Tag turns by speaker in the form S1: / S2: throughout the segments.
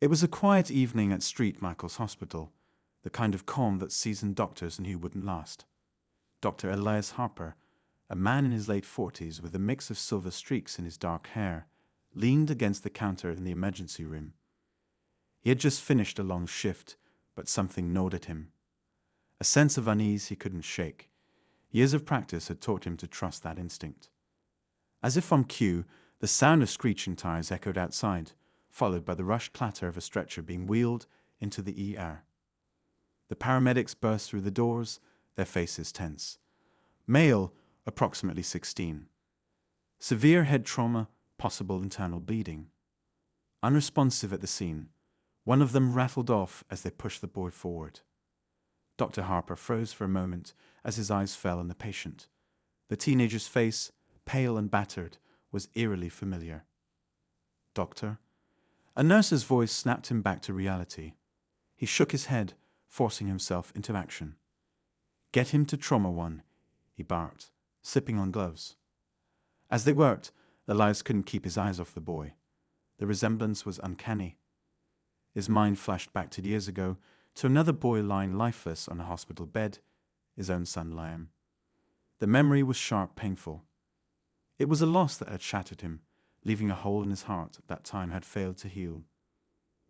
S1: It was a quiet evening at St. Michael's Hospital, the kind of calm that seasoned doctors knew wouldn't last. Dr. Elias Harper, a man in his late 40s with a mix of silver streaks in his dark hair, leaned against the counter in the emergency room. He had just finished a long shift, but something gnawed at him. A sense of unease he couldn't shake. Years of practice had taught him to trust that instinct. As if on cue, the sound of screeching tires echoed outside, followed by the rushed clatter of a stretcher being wheeled into the ER. The paramedics burst through the doors, their faces tense. Male, approximately 16. Severe head trauma, possible internal bleeding. Unresponsive at the scene, one of them rattled off as they pushed the boy forward. Dr. Harper froze for a moment as his eyes fell on the patient. The teenager's face, pale and battered, was eerily familiar. "Doctor?" A nurse's voice snapped him back to reality. He shook his head, forcing himself into action. "Get him to Trauma 1, he barked, slipping on gloves. As they worked, Elias couldn't keep his eyes off the boy. The resemblance was uncanny. His mind flashed back to years ago, to another boy lying lifeless on a hospital bed, his own son Liam. The memory was sharp, painful. It was a loss that had shattered him, leaving a hole in his heart that time had failed to heal.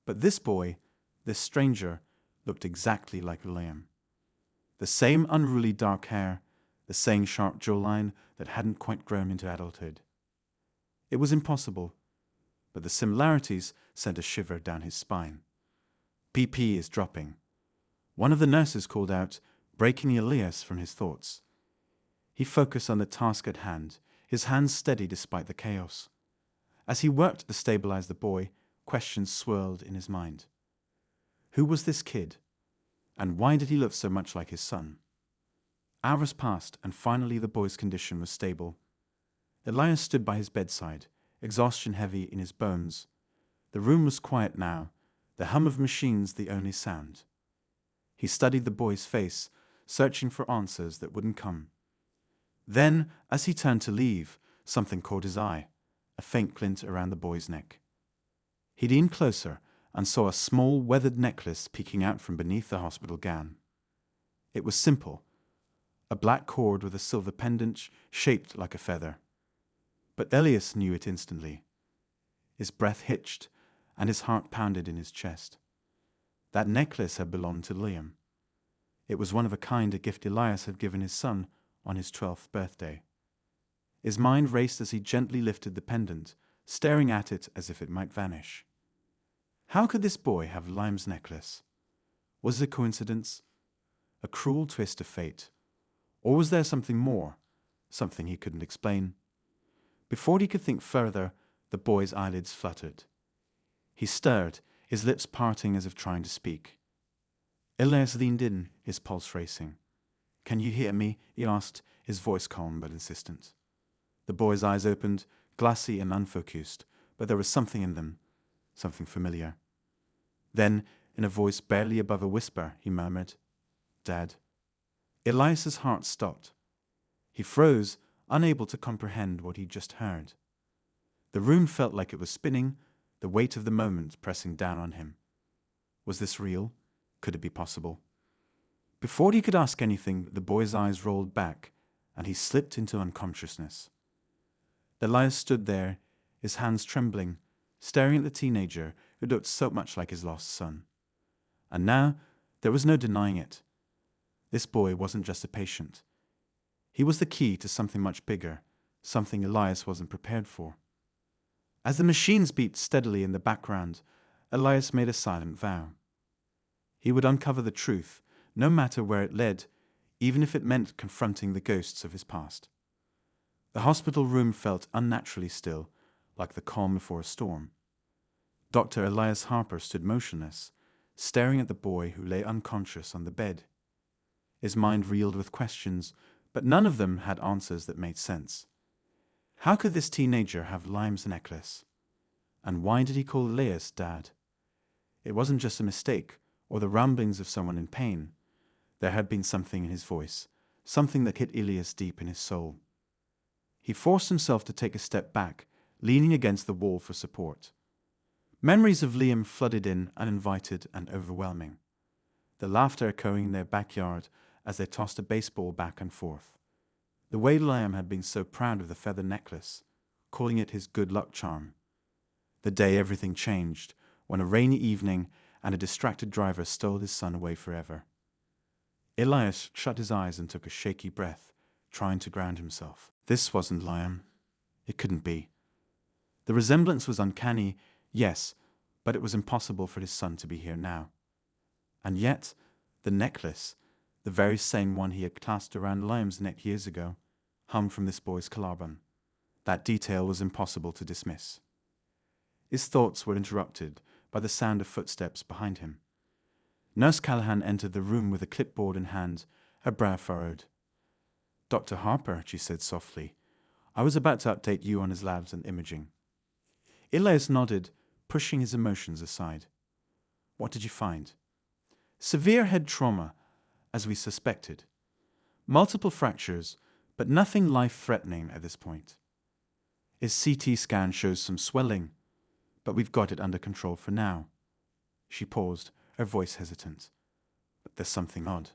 S1: But this boy, this stranger, looked exactly like Liam. The same unruly dark hair, the same sharp jawline that hadn't quite grown into adulthood. It was impossible, but the similarities sent a shiver down his spine. "BP is dropping." One of the nurses called out, breaking Elias from his thoughts. He focused on the task at hand, his hands steady despite the chaos. As he worked to stabilize the boy, questions swirled in his mind. Who was this kid? And why did he look so much like his son? Hours passed, and finally the boy's condition was stable. Elias stood by his bedside, exhaustion heavy in his bones. The room was quiet now, the hum of machines the only sound. He studied the boy's face, searching for answers that wouldn't come. Then, as he turned to leave, something caught his eye, a faint glint around the boy's neck. He leaned closer and saw a small, weathered necklace peeking out from beneath the hospital gown. It was simple, a black cord with a silver pendant shaped like a feather. But Elias knew it instantly. His breath hitched, and his heart pounded in his chest. That necklace had belonged to Liam. It was one of a kind, a gift Elias had given his son on his 12th birthday. His mind raced as he gently lifted the pendant, staring at it as if it might vanish. How could this boy have Liam's necklace? Was it a coincidence? A cruel twist of fate? Or was there something more, something he couldn't explain? Before he could think further, the boy's eyelids fluttered. He stirred, his lips parting as if trying to speak. Elias leaned in, his pulse racing. "Can you hear me?" he asked, his voice calm but insistent. The boy's eyes opened, glassy and unfocused, but there was something in them, something familiar. Then, in a voice barely above a whisper, he murmured, "Dad." Elias's heart stopped. He froze, unable to comprehend what he'd just heard. The room felt like it was spinning, the weight of the moment pressing down on him. Was this real? Could it be possible? Before he could ask anything, the boy's eyes rolled back, and he slipped into unconsciousness. Elias stood there, his hands trembling, staring at the teenager who looked so much like his lost son. And now, there was no denying it. This boy wasn't just a patient. He was the key to something much bigger, something Elias wasn't prepared for. As the machines beat steadily in the background, Elias made a silent vow. He would uncover the truth, no matter where it led, even if it meant confronting the ghosts of his past. The hospital room felt unnaturally still, like the calm before a storm. Dr. Elias Harper stood motionless, staring at the boy who lay unconscious on the bed. His mind reeled with questions, but none of them had answers that made sense. How could this teenager have Liam's necklace? And why did he call Elias Dad? It wasn't just a mistake, or the ramblings of someone in pain. There had been something in his voice, something that hit Elias deep in his soul. He forced himself to take a step back, leaning against the wall for support. Memories of Liam flooded in, uninvited and overwhelming. The laughter echoing in their backyard as they tossed a baseball back and forth. The way Liam had been so proud of the feather necklace, calling it his good luck charm. The day everything changed, when a rainy evening and a distracted driver stole his son away forever. Elias shut his eyes and took a shaky breath, trying to ground himself. This wasn't Liam. It couldn't be. The resemblance was uncanny, yes, but it was impossible for his son to be here now. And yet, the necklace, the very same one he had clasped around Liam's neck years ago, hung from this boy's collarbone. That detail was impossible to dismiss. His thoughts were interrupted by the sound of footsteps behind him. Nurse Callahan entered the room with a clipboard in hand, her brow furrowed. "Dr. Harper," she said softly, "I was about to update you on his labs and imaging." Elias nodded, pushing his emotions aside. "What did you find?" "Severe head trauma, as we suspected. Multiple fractures, but nothing life-threatening at this point. His CT scan shows some swelling, but we've got it under control for now." She paused, her voice hesitant. "But there's something odd.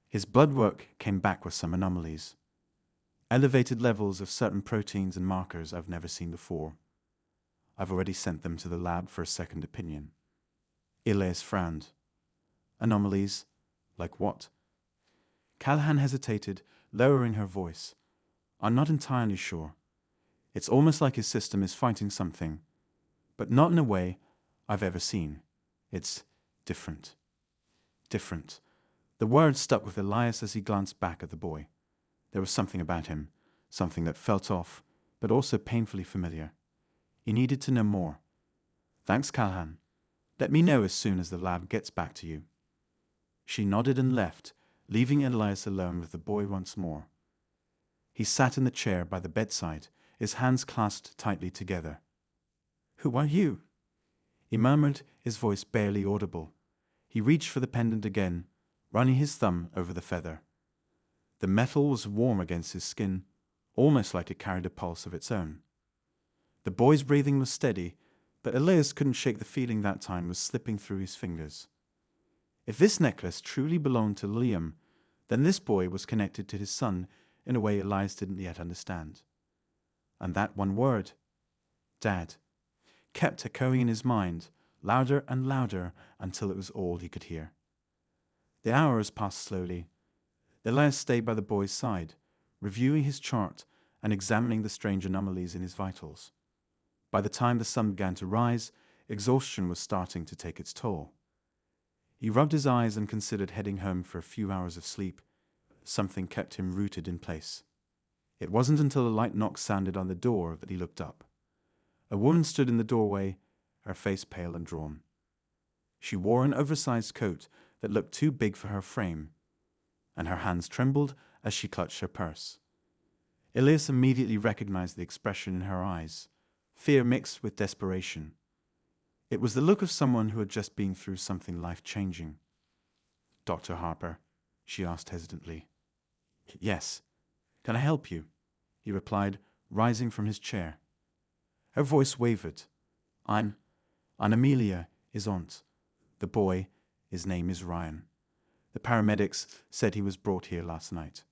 S1: His blood work came back with some anomalies. Elevated levels of certain proteins and markers I've never seen before. I've already sent them to the lab for a second opinion." Elias frowned. "Anomalies? Like what?" Callahan hesitated, lowering her voice. "I'm not entirely sure. It's almost like his system is fighting something, but not in a way I've ever seen. It's different." Different. The word stuck with Elias as he glanced back at the boy. There was something about him, something that felt off, but also painfully familiar. He needed to know more. "Thanks, Callahan. Let me know as soon as the lab gets back to you." She nodded and left, leaving Elias alone with the boy once more. He sat in the chair by the bedside, his hands clasped tightly together. "Who are you?" he murmured, his voice barely audible. He reached for the pendant again, running his thumb over the feather. The metal was warm against his skin, almost like it carried a pulse of its own. The boy's breathing was steady, but Elias couldn't shake the feeling that time was slipping through his fingers. If this necklace truly belonged to Liam, then this boy was connected to his son in a way Elias didn't yet understand. And that one word, Dad, kept echoing in his mind, louder and louder until it was all he could hear. The hours passed slowly. Elias stayed by the boy's side, reviewing his chart and examining the strange anomalies in his vitals. By the time the sun began to rise, exhaustion was starting to take its toll. He rubbed his eyes and considered heading home for a few hours of sleep. Something kept him rooted in place. It wasn't until a light knock sounded on the door that he looked up. A woman stood in the doorway, her face pale and drawn. She wore an oversized coat that looked too big for her frame, and her hands trembled as she clutched her purse. Elias immediately recognized the expression in her eyes, fear mixed with desperation. It was the look of someone who had just been through something life-changing. "Dr. Harper?" she asked hesitantly. "Yes. Can I help you?" he replied, rising from his chair. Her voice wavered. I'm Amelia, his aunt. The boy, his name is Ryan. The paramedics said he was brought here last night."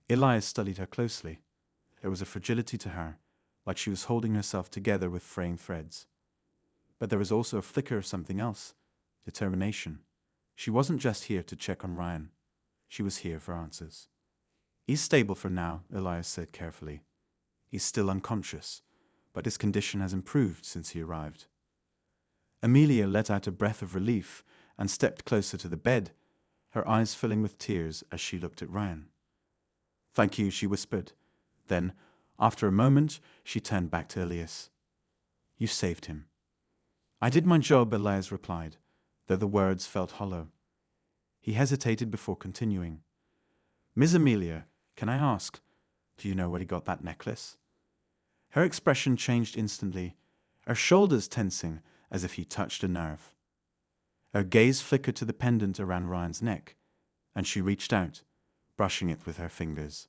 S1: Elias studied her closely. There was a fragility to her, like she was holding herself together with fraying threads. But there was also a flicker of something else, determination. She wasn't just here to check on Ryan. She was here for answers. "He's stable for now," Elias said carefully. "He's still unconscious, but his condition has improved since he arrived." Amelia let out a breath of relief and stepped closer to the bed, her eyes filling with tears as she looked at Ryan. "Thank you," she whispered. Then, after a moment, she turned back to Elias. "You saved him." "I did my job," Elias replied, though the words felt hollow. He hesitated before continuing. "Miss Amelia, can I ask, do you know where he got that necklace?" Her expression changed instantly, her shoulders tensing as if he touched a nerve. Her gaze flickered to the pendant around Ryan's neck, and she reached out, brushing it with her fingers.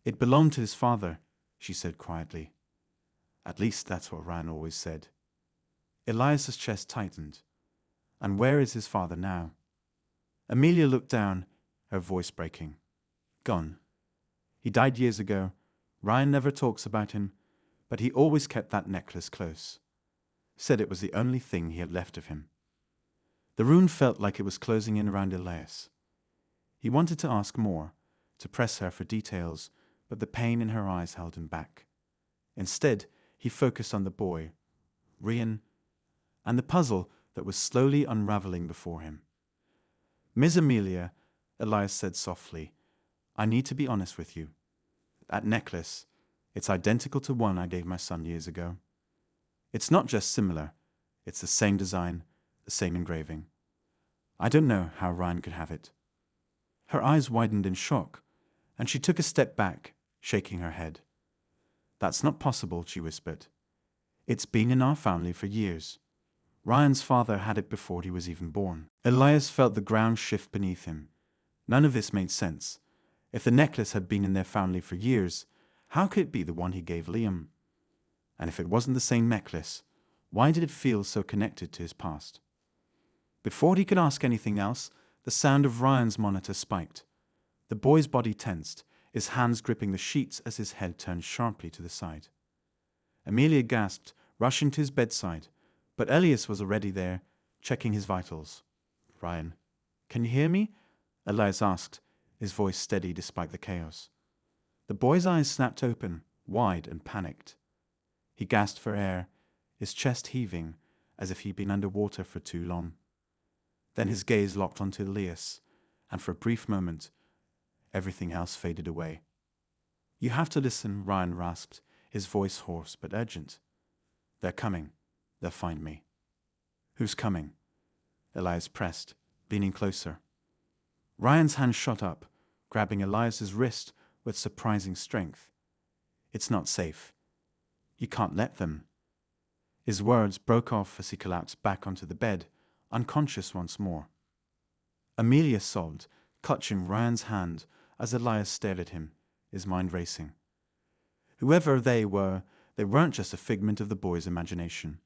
S1: "It belonged to his father," she said quietly. "At least that's what Ryan always said." Elias's chest tightened. And where is his father now? Amelia looked down, her voice breaking. Gone. He died years ago. Ryan never talks about him, but he always kept that necklace close. Said it was the only thing he had left of him. The room felt like it was closing in around Elias. He wanted to ask more, to press her for details, but the pain in her eyes held him back. Instead, he focused on the boy, Ryan, and the puzzle that was slowly unraveling before him. Miss Amelia, Elias said softly, I need to be honest with you. That necklace, it's identical to one I gave my son years ago. It's not just similar, it's the same design, the same engraving. I don't know how Ryan could have it. Her eyes widened in shock, and she took a step back, shaking her head. That's not possible, she whispered. It's been in our family for years. Ryan's father had it before he was even born. Elias felt the ground shift beneath him. None of this made sense. If the necklace had been in their family for years, how could it be the one he gave Liam? And if it wasn't the same necklace, why did it feel so connected to his past? Before he could ask anything else, the sound of Ryan's monitor spiked. The boy's body tensed, his hands gripping the sheets as his head turned sharply to the side. Amelia gasped, rushing to his bedside, but Elias was already there, checking his vitals. Ryan, can you hear me? Elias asked, his voice steady despite the chaos. The boy's eyes snapped open, wide and panicked. He gasped for air, his chest heaving, as if he'd been underwater for too long. Then his gaze locked onto Elias, and for a brief moment, everything else faded away. You have to listen, Ryan rasped, his voice hoarse but urgent. They're coming. They'll find me. Who's coming? Elias pressed, leaning closer. Ryan's hand shot up, grabbing Elias's wrist with surprising strength. It's not safe. You can't let them. His words broke off as he collapsed back onto the bed, unconscious once more. Amelia sobbed, clutching Ryan's hand as Elias stared at him, his mind racing. Whoever they weren't just a figment of the boy's imagination.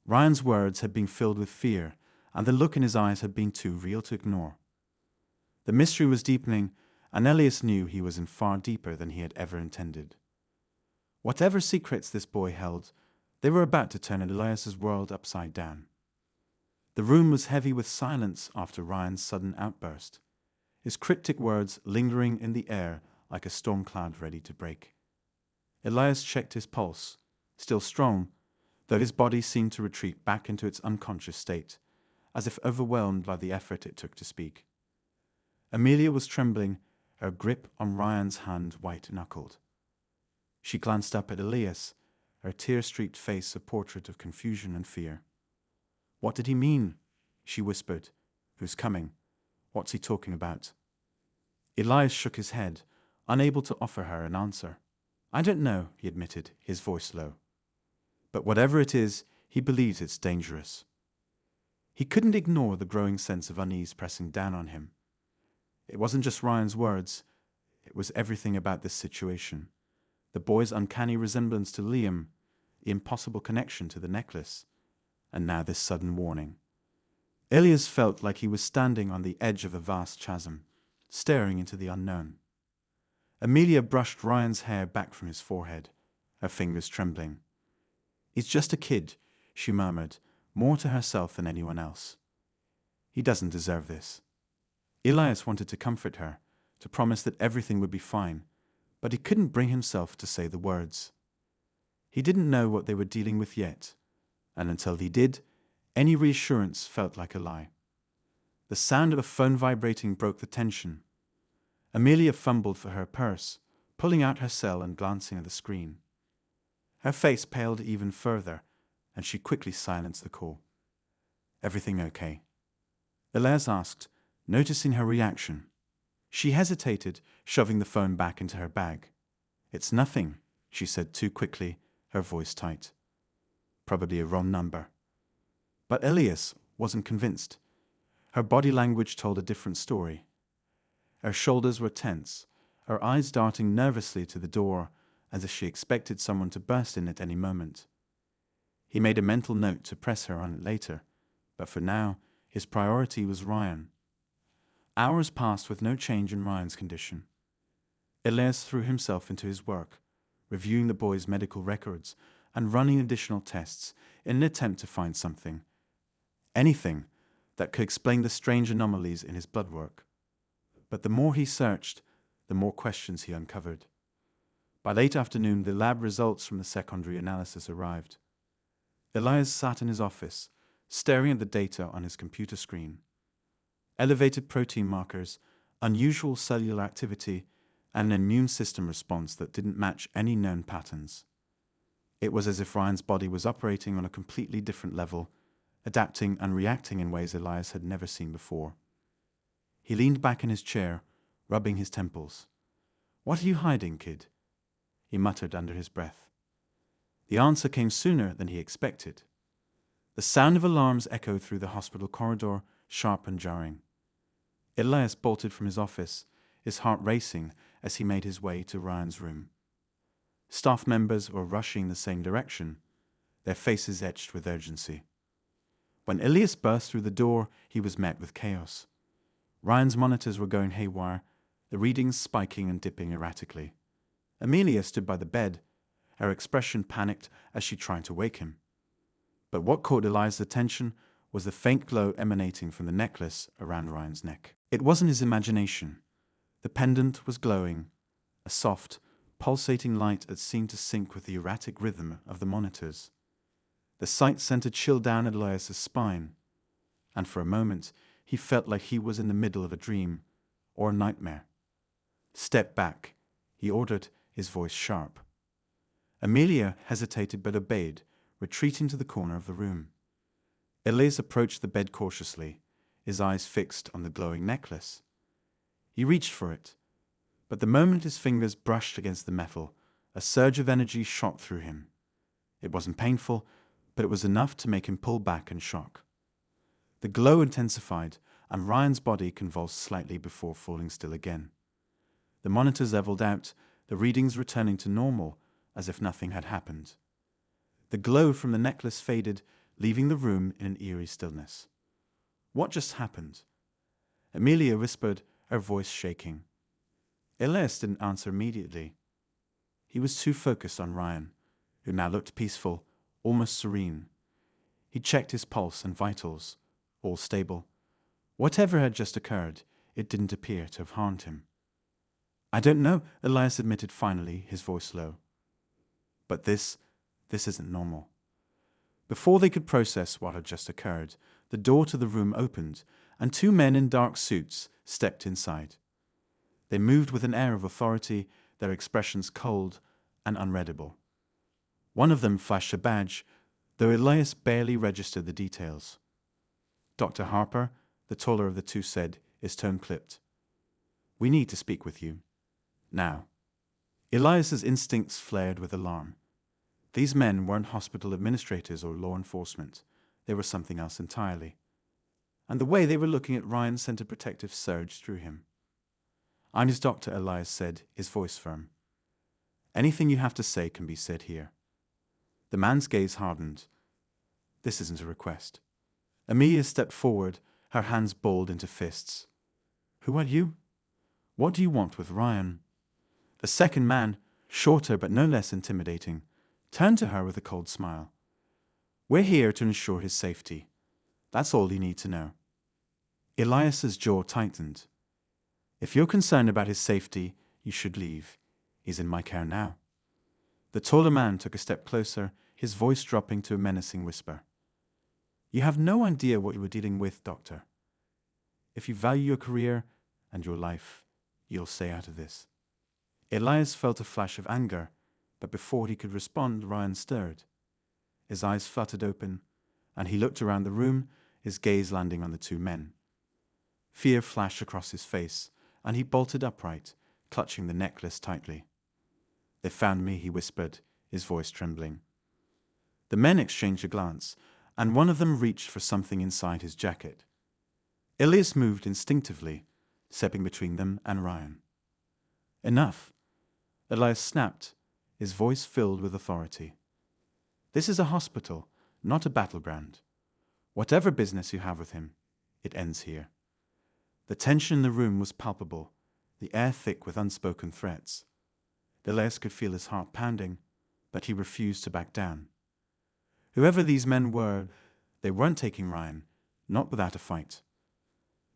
S1: Ryan's words had been filled with fear, and the look in his eyes had been too real to ignore. The mystery was deepening, and Elias knew he was in far deeper than he had ever intended. Whatever secrets this boy held, they were about to turn Elias's world upside down. The room was heavy with silence after Ryan's sudden outburst, his cryptic words lingering in the air like a storm cloud ready to break. Elias checked his pulse, still strong, though his body seemed to retreat back into its unconscious state, as if overwhelmed by the effort it took to speak. Amelia was trembling, her grip on Ryan's hand white-knuckled. She glanced up at Elias, her tear-streaked face a portrait of confusion and fear. What did he mean? She whispered. Who's coming? What's he talking about? Elias shook his head, unable to offer her an answer. I don't know, he admitted, his voice low. But whatever it is, he believes it's dangerous. He couldn't ignore the growing sense of unease pressing down on him. It wasn't just Ryan's words, it was everything about this situation. The boy's uncanny resemblance to Liam, the impossible connection to the necklace, and now this sudden warning. Elias felt like he was standing on the edge of a vast chasm, staring into the unknown. Amelia brushed Ryan's hair back from his forehead, her fingers trembling. He's just a kid, she murmured, more to herself than anyone else. He doesn't deserve this. Elias wanted to comfort her, to promise that everything would be fine, but he couldn't bring himself to say the words. He didn't know what they were dealing with yet, and until he did, any reassurance felt like a lie. The sound of a phone vibrating broke the tension. Amelia fumbled for her purse, pulling out her cell and glancing at the screen. Her face paled even further, and she quickly silenced the call. Everything okay? Elias asked, noticing her reaction. She hesitated, shoving the phone back into her bag. It's nothing, she said too quickly, her voice tight. Probably a wrong number. But Elias wasn't convinced. Her body language told a different story. Her shoulders were tense, her eyes darting nervously to the door, as if she expected someone to burst in at any moment. He made a mental note to press her on it later, but for now, his priority was Ryan. Hours passed with no change in Ryan's condition. Elias threw himself into his work, reviewing the boy's medical records and running additional tests in an attempt to find anything that could explain the strange anomalies in his blood work. But the more he searched, the more questions he uncovered. By late afternoon, the lab results from the secondary analysis arrived. Elias sat in his office, staring at the data on his computer screen. Elevated protein markers, unusual cellular activity, and an immune system response that didn't match any known patterns. It was as if Ryan's body was operating on a completely different level, adapting and reacting in ways Elias had never seen before. He leaned back in his chair, rubbing his temples. "What are you hiding, kid?" he muttered under his breath. The answer came sooner than he expected. The sound of alarms echoed through the hospital corridor, sharp and jarring. Elias bolted from his office, his heart racing as he made his way to Ryan's room. Staff members were rushing the same direction, their faces etched with urgency. When Elias burst through the door, he was met with chaos. Ryan's monitors were going haywire, the readings spiking and dipping erratically. Amelia stood by the bed, her expression panicked as she tried to wake him. But what caught Elias' attention was the faint glow emanating from the necklace around Ryan's neck. It wasn't his imagination. The pendant was glowing, a soft, pulsating light that seemed to sync with the erratic rhythm of the monitors. The sight sent a chill down Elias' spine, and for a moment he felt like he was in the middle of a dream or a nightmare. "Step back," he ordered, his voice sharp. Amelia hesitated but obeyed, retreating to the corner of the room. Elias approached the bed cautiously, his eyes fixed on the glowing necklace. He reached for it, but the moment his fingers brushed against the metal, a surge of energy shot through him. It wasn't painful, but it was enough to make him pull back in shock. The glow intensified, and Ryan's body convulsed slightly before falling still again. The monitors leveled out, the readings returning to normal, as if nothing had happened. The glow from the necklace faded, leaving the room in an eerie stillness. "What just happened?" Amelia whispered, her voice shaking. Elias didn't answer immediately. He was too focused on Ryan, who now looked peaceful, almost serene. He checked his pulse and vitals, all stable. Whatever had just occurred, it didn't appear to have harmed him. "I don't know," Elias admitted finally, his voice low. "But this isn't normal." Before they could process what had just occurred, the door to the room opened, and two men in dark suits stepped inside. They moved with an air of authority, their expressions cold and unreadable. One of them flashed a badge, though Elias barely registered the details. "Dr. Harper," the taller of the two said, his tone clipped. "We need to speak with you. Now." Elias's instincts flared with alarm. These men weren't hospital administrators or law enforcement. They were something else entirely. And the way they were looking at Ryan sent a protective surge through him. "I'm his doctor," Elias said, his voice firm. "Anything you have to say can be said here." The man's gaze hardened. "This isn't a request." Amelia stepped forward, her hands balled into fists. "Who are you? What do you want with Ryan?" A second man, shorter but no less intimidating, turned to her with a cold smile. "We're here to ensure his safety. That's all you need to know." Elias's jaw tightened. "If you're concerned about his safety, you should leave. He's in my care now." The taller man took a step closer, his voice dropping to a menacing whisper. "You have no idea what you are dealing with, Doctor. If you value your career and your life, you'll stay out of this." Elias felt a flash of anger, but before he could respond, Ryan stirred. His eyes fluttered open, and he looked around the room, his gaze landing on the two men. Fear flashed across his face, and he bolted upright, clutching the necklace tightly. "They found me," he whispered, his voice trembling. The men exchanged a glance, and one of them reached for something inside his jacket. Elias moved instinctively, stepping between them and Ryan. "Enough!" Elias snapped, his voice filled with authority. "This is a hospital, not a battleground. Whatever business you have with him, it ends here. The tension in the room was palpable, the air thick with unspoken threats. Elias could feel his heart pounding, but he refused to back down. Whoever these men were, they weren't taking Ryan, not without a fight.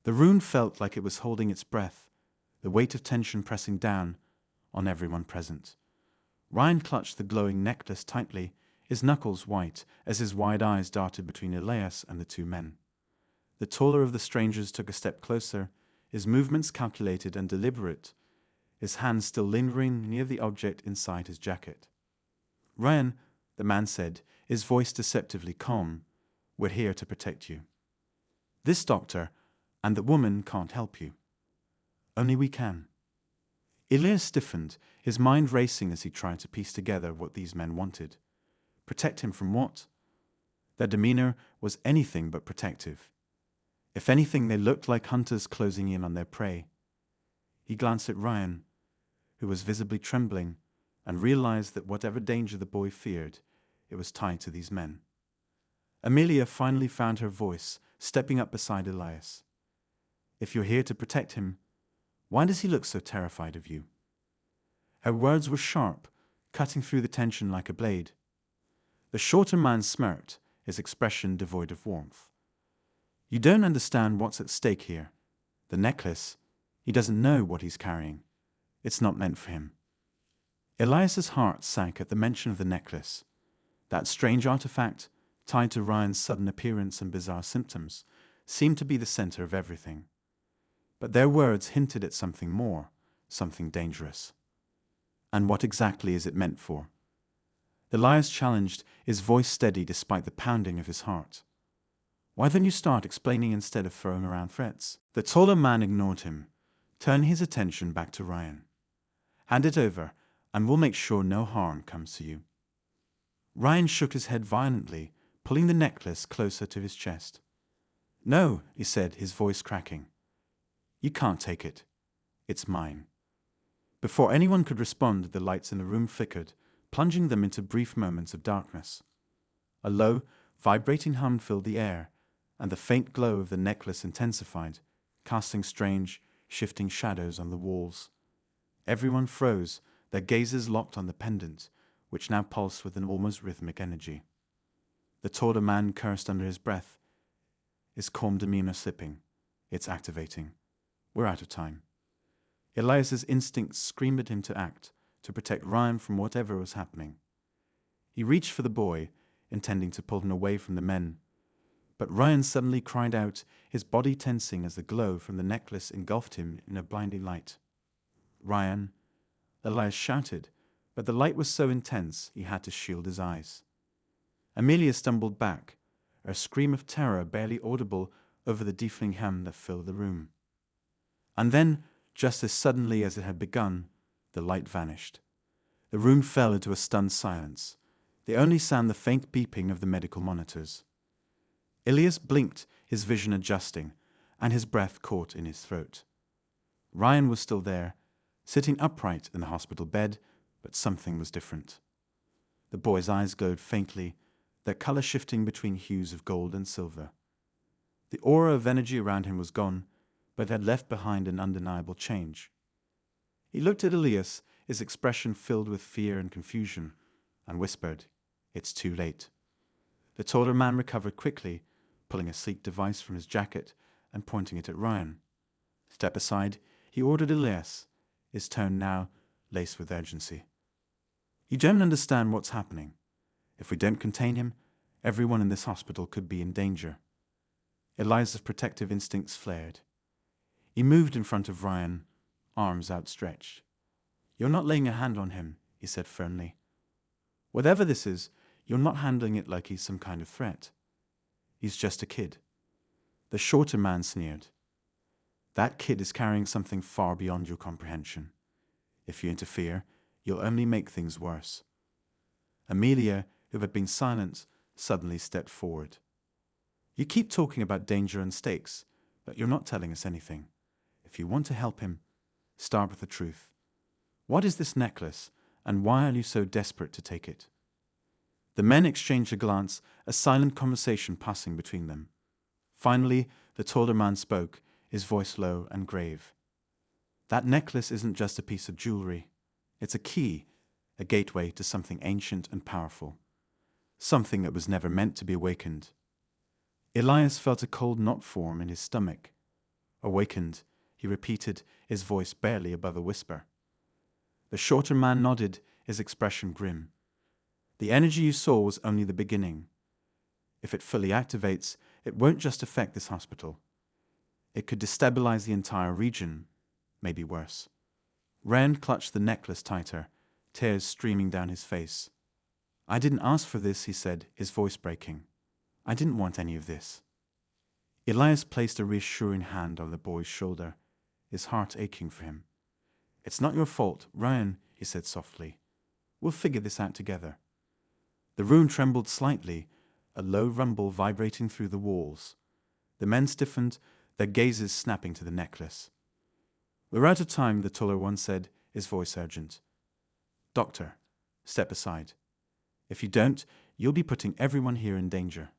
S1: The room felt like it was holding its breath, the weight of tension pressing down on everyone present. Ryan clutched the glowing necklace tightly, his knuckles white as his wide eyes darted between Elias and the two men. The taller of the strangers took a step closer, his movements calculated and deliberate, his hands still lingering near the object inside his jacket. "Ryan," the man said, his voice deceptively calm, "we're here to protect you. This doctor and the woman can't help you. Only we can." Elias stiffened, his mind racing as he tried to piece together what these men wanted. Protect him from what? Their demeanor was anything but protective. If anything, they looked like hunters closing in on their prey. He glanced at Ryan, who was visibly trembling, and realized that whatever danger the boy feared, it was tied to these men. Amelia finally found her voice, stepping up beside Elias. "If you're here to protect him, why does he look so terrified of you?" Her words were sharp, cutting through the tension like a blade. The shorter man smirked, his expression devoid of warmth. "You don't understand what's at stake here. The necklace, he doesn't know what he's carrying. It's not meant for him." Elias's heart sank at the mention of the necklace. That strange artifact, tied to Ryan's sudden appearance and bizarre symptoms, seemed to be the center of everything. But their words hinted at something more, something dangerous. "And what exactly is it meant for?" Elias challenged, his voice steady despite the pounding of his heart. "Why don't you start explaining instead of throwing around threats?" The taller man ignored him, turning his attention back to Ryan. "Hand it over, and we'll make sure no harm comes to you." Ryan shook his head violently, pulling the necklace closer to his chest. "No," he said, his voice cracking. "You can't take it. It's mine." Before anyone could respond, the lights in the room flickered, plunging them into brief moments of darkness. A low, vibrating hum filled the air, and the faint glow of the necklace intensified, casting strange, shifting shadows on the walls. Everyone froze, their gazes locked on the pendant, which now pulsed with an almost rhythmic energy. The taller man cursed under his breath, his calm demeanor slipping. "It's activating. We're out of time." Elias's instincts screamed at him to act, to protect Ryan from whatever was happening. He reached for the boy, intending to pull him away from the men. But Ryan suddenly cried out, his body tensing as the glow from the necklace engulfed him in a blinding light. "Ryan!" Elias shouted, but the light was so intense he had to shield his eyes. Amelia stumbled back, a scream of terror barely audible over the deafening hum that filled the room. And then, just as suddenly as it had begun, the light vanished. The room fell into a stunned silence, the only sound the faint beeping of the medical monitors. Elias blinked, his vision adjusting, and his breath caught in his throat. Ryan was still there, sitting upright in the hospital bed, but something was different. The boy's eyes glowed faintly, their color shifting between hues of gold and silver. The aura of energy around him was gone, but had left behind an undeniable change. He looked at Elias, his expression filled with fear and confusion, and whispered, "It's too late." The taller man recovered quickly, pulling a sleek device from his jacket and pointing it at Ryan. "Step aside," he ordered Elias, his tone now laced with urgency. "You don't understand what's happening. If we don't contain him, everyone in this hospital could be in danger." Elias's protective instincts flared. He moved in front of Ryan, arms outstretched. "You're not laying a hand on him," he said firmly. "Whatever this is, you're not handling it like he's some kind of threat. He's just a kid." The shorter man sneered. "That kid is carrying something far beyond your comprehension. If you interfere, you'll only make things worse." Amelia, who had been silent, suddenly stepped forward. "You keep talking about danger and stakes, but you're not telling us anything. If you want to help him, start with the truth. What is this necklace, and why are you so desperate to take it?" The men exchanged a glance, a silent conversation passing between them. Finally, the taller man spoke, his voice low and grave. That necklace isn't just a piece of jewelry. It's a key, a gateway to something ancient and powerful. Something that was never meant to be awakened. Elias felt a cold knot form in his stomach. Awakened, he repeated, his voice barely above a whisper. The shorter man nodded, his expression grim. The energy you saw was only the beginning. If it fully activates, it won't just affect this hospital. It could destabilize the entire region, maybe worse. Rand clutched the necklace tighter, tears streaming down his face. I didn't ask for this, he said, his voice breaking. I didn't want any of this. Elias placed a reassuring hand on the boy's shoulder, his heart aching for him. It's not your fault, Ryan, he said softly. We'll figure this out together. The room trembled slightly, a low rumble vibrating through the walls. The men stiffened, their gazes snapping to the necklace. We're out of time, the taller one said, his voice urgent. Doctor, step aside. If you don't, you'll be putting everyone here in danger.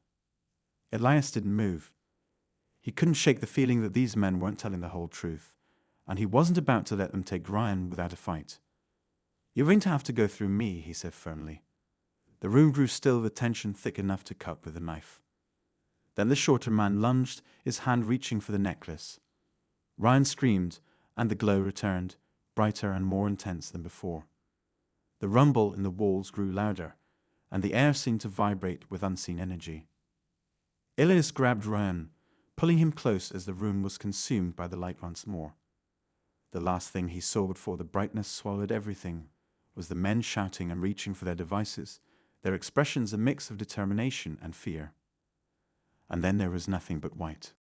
S1: Elias didn't move. He couldn't shake the feeling that these men weren't telling the whole truth, and he wasn't about to let them take Ryan without a fight. You're going to have to go through me, he said firmly. The room grew still with tension thick enough to cut with a knife. Then the shorter man lunged, his hand reaching for the necklace. Ryan screamed, and the glow returned, brighter and more intense than before. The rumble in the walls grew louder, and the air seemed to vibrate with unseen energy. Elias grabbed Ryan, pulling him close as the room was consumed by the light once more. The last thing he saw before the brightness swallowed everything was the men shouting and reaching for their devices, their expressions a mix of determination and fear. And then there was nothing but white.